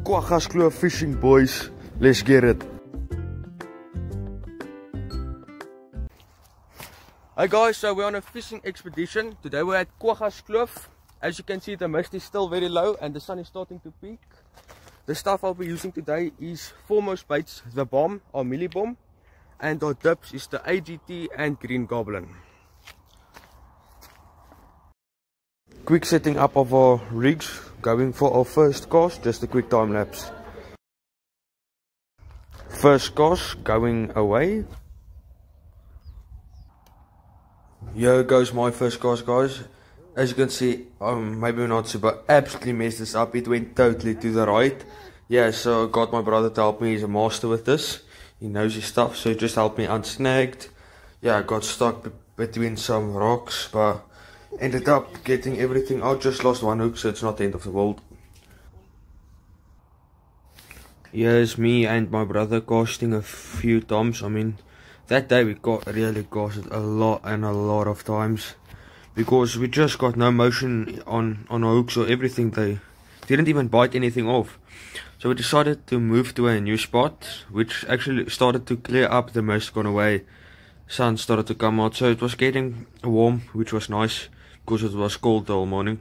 Kwaggaskloof fishing, boys. Let's get it. Hi guys, so we're on a fishing expedition. Today we're at Kwaggaskloof. As you can see, the mist is still very low and the sun is starting to peak. The stuff I'll be using today is foremost baits, the bomb or Mealie bomb, and our dips is the AGT and Green Goblin. Quick setting up of our rigs, going for our first cast, just a quick time lapse. First cast going away. Here goes my first cast, guys. As you can see, maybe not super, absolutely messed this up. It went totally to the right. Yeah, so I got my brother to help me. He's a master with this. He knows his stuff, so he just helped me unsnagged. Yeah, I got stuck between some rocks, but ended up getting everything out. Just lost one hook, so it's not the end of the world. Here's me and my brother casting a few times. I mean, that day we really casted a lot of times, because we just got no motion on our hooks or everything. They didn't even bite anything off. So we decided to move to a new spot, which actually started to clear up. The mist gone away, sun started to come out, so it was getting warm, which was nice because it was cold the whole morning.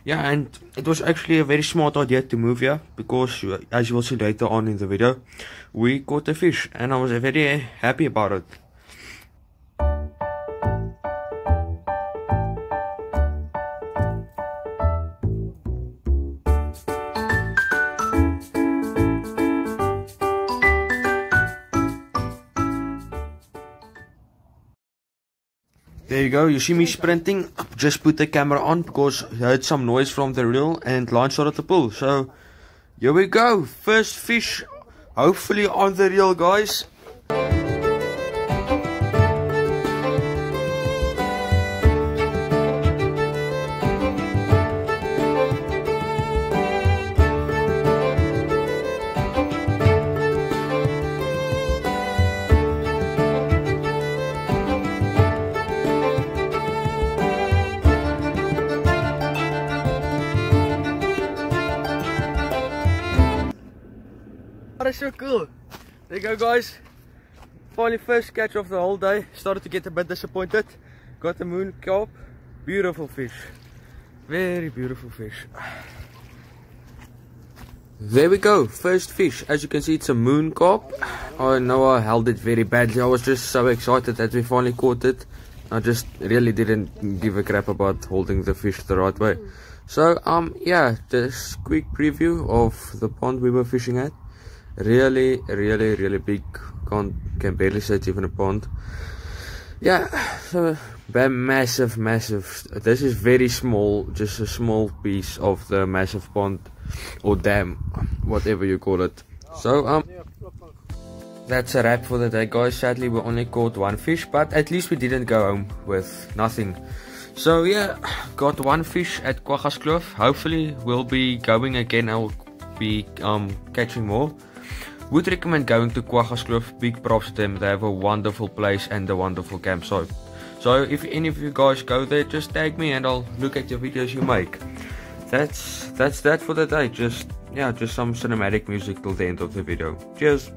Yeah, and it was actually a very smart idea to move here, because as you will see later on in the video, we caught a fish and I was very happy about it. There you go, you see me sprinting. Just put the camera on because I heard some noise from the reel and line started to pull. So here we go, first fish, hopefully on the reel, guys. That is so cool. There you go, guys. Finally first catch of the whole day. Started to get a bit disappointed. Got the moon carp. Beautiful fish. Very beautiful fish. There we go. First fish. As you can see, it's a moon carp. I know I held it very badly. I was just so excited that we finally caught it. I just really didn't give a crap about holding the fish the right way. So yeah, this quick preview of the pond we were fishing at. Really big. Can barely say it's even a pond. Yeah, so massive. This is very small, just a small piece of the massive pond or dam, whatever you call it. So that's a wrap for the day, guys. Sadly we only caught one fish, but at least we didn't go home with nothing. So yeah, got one fish at Kwaggaskloof. Hopefully we'll be going again. I'll be catching more. Would recommend going to Kwaggaskloof. Big props to them. They have a wonderful place and a wonderful campsite. So if any of you guys go there, just tag me and I'll look at your videos you make. That's that for the day. Just some cinematic music till the end of the video. Cheers.